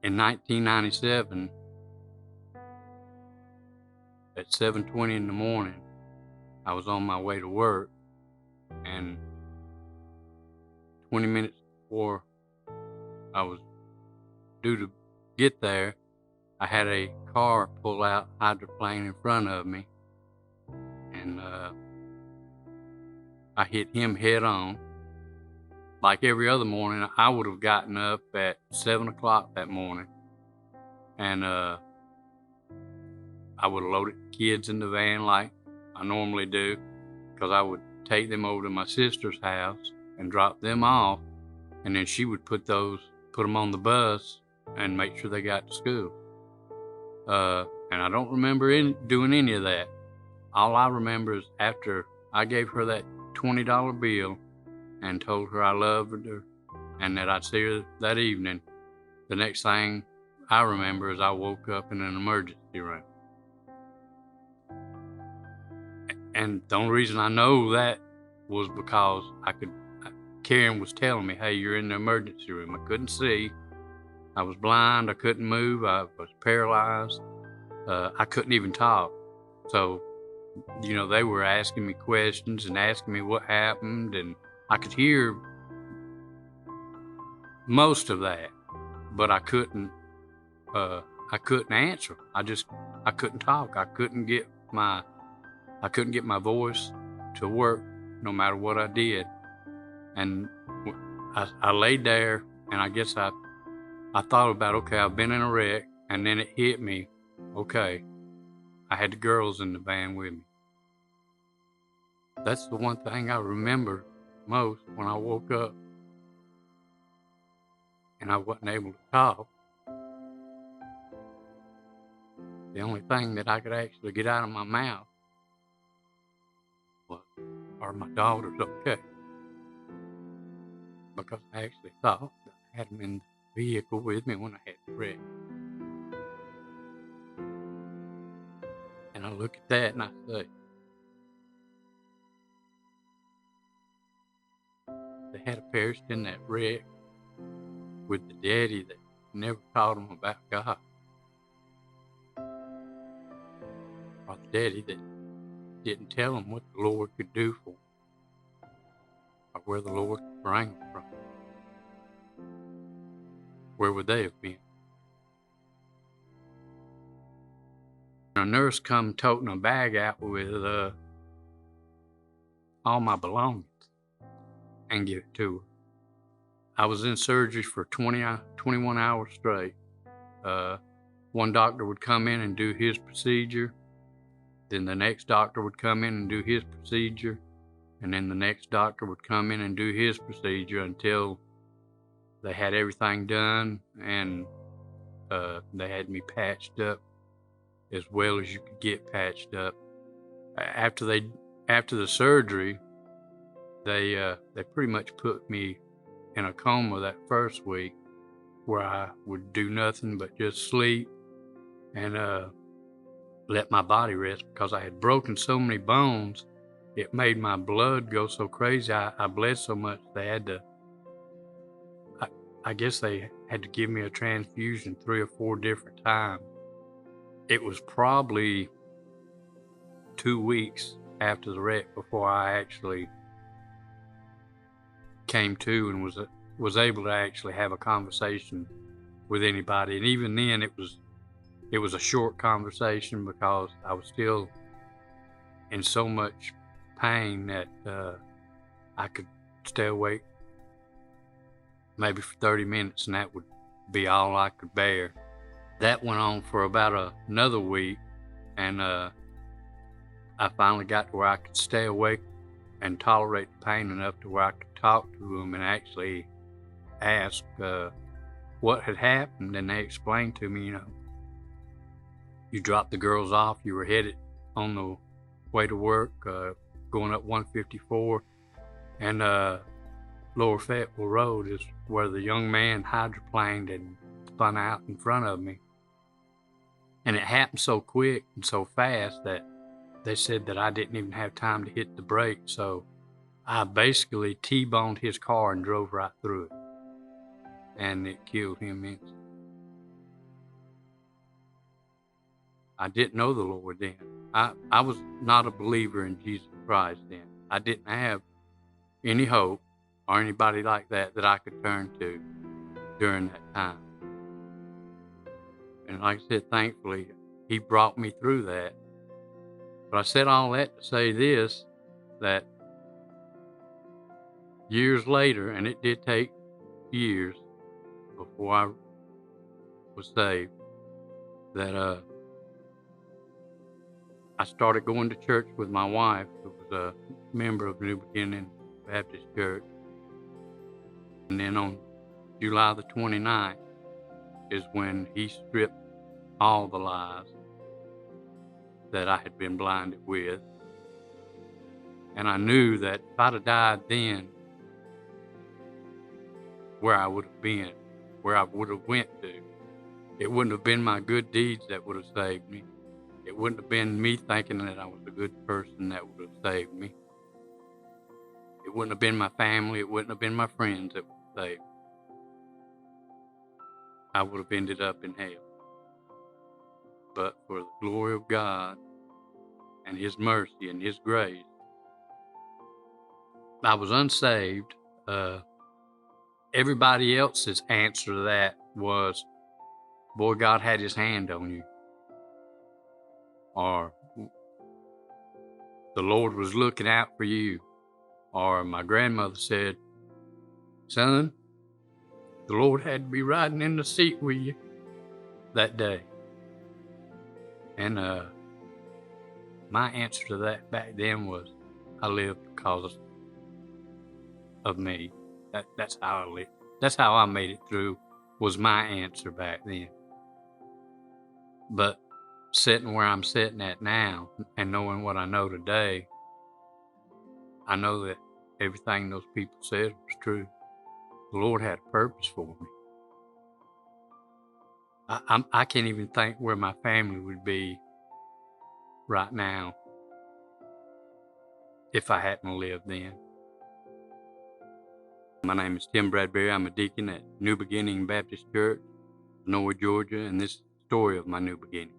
In 1997, at 7:20 in the morning, I was on my way to work, and 20 minutes before I was due to get there, I had a car pull out hydroplane in front of me, and I hit him head on. Like every other morning, I would have gotten up at 7 o'clock that morning, and I would have loaded the kids in the van like I normally do, because I would take them over to my sister's house and drop them off, and then she would put them on the bus and make sure they got to school. And I don't remember doing any of that. All I remember is after I gave her that $20 bill and told her I loved her and that I'd see her that evening, the next thing I remember is I woke up in an emergency room. And the only reason I know that was because Karen was telling me, hey, you're in the emergency room. I couldn't see. I was blind. I couldn't move. I was paralyzed. I couldn't even talk. So, they were asking me questions and asking me what happened, and I could hear most of that, but I couldn't answer. I couldn't talk. I couldn't get my voice to work no matter what I did. And I laid there, and I guess I thought about, okay, I've been in a wreck, and then it hit me, okay, I had the girls in the van with me. That's the one thing I remember most when I woke up and I wasn't able to talk. The only thing that I could actually get out of my mouth was, are my daughters okay? Because I actually thought that I had them in the vehicle with me when I had the wreck. And I look at that and I say, they had perished in that wreck with the daddy that never taught them about God, or the daddy that didn't tell them what the Lord could do for them, or where the Lord could bring them from. Where would they have been? A nurse come toting a bag out with all my belongings and give it to her. I was in surgery for 21 hours straight. One doctor would come in and do his procedure. Then the next doctor would come in and do his procedure. And then the next doctor would come in and do his procedure until they had everything done, and they had me patched up as well as you could get patched up. After the surgery, they pretty much put me in a coma that first week, where I would do nothing but just sleep and let my body rest, because I had broken so many bones. It made my blood go so crazy. I bled so much they had to, I guess they had to give me a transfusion 3 or 4 different times. It was probably 2 weeks after the wreck before I actually came to and was able to actually have a conversation with anybody. And even then, it was a short conversation, because I was still in so much pain that I could stay awake maybe for 30 minutes, and that would be all I could bear. That went on for about another week, and I finally got to where I could stay awake and tolerate the pain enough to where I could talk to them and actually ask what had happened. And they explained to me, you dropped the girls off, you were headed on the way to work, going up 154, and Lower Fayetteville Road is where the young man hydroplaned and spun out in front of me. And it happened so quick and so fast that they said that I didn't even have time to hit the brake. So I basically T-boned his car and drove right through it. And it killed him instantly. I didn't know the Lord then. I was not a believer in Jesus Christ then. I didn't have any hope or anybody like that I could turn to during that time. And like I said, thankfully, he brought me through that. But I said all that to say this, that years later, and it did take years before I was saved, that I started going to church with my wife, who was a member of New Beginning Baptist Church. And then on July the 29th is when he stripped all the lies that I had been blinded with. And I knew that if I'd have died then, where I would have been, where I would have went to, it wouldn't have been my good deeds that would have saved me. It wouldn't have been me thinking that I was a good person that would have saved me. It wouldn't have been my family. It wouldn't have been my friends that would have saved me. I would have ended up in hell. But for the glory of God and His mercy and His grace, I was unsaved. Everybody else's answer to that was, boy, God had His hand on you. Or the Lord was looking out for you. Or my grandmother said, son, the Lord had to be riding in the seat with you that day. And my answer to that back then was, I lived because of me. That's how I lived. That's how I made it through, was my answer back then. But sitting where I'm sitting at now and knowing what I know today, I know that everything those people said was true. The Lord had a purpose for me. I can't even think where my family would be right now if I hadn't lived then. My name is Tim Bradberry. I'm a deacon at New Beginning Baptist Church, Norwood, Georgia, and this is the story of my new beginning.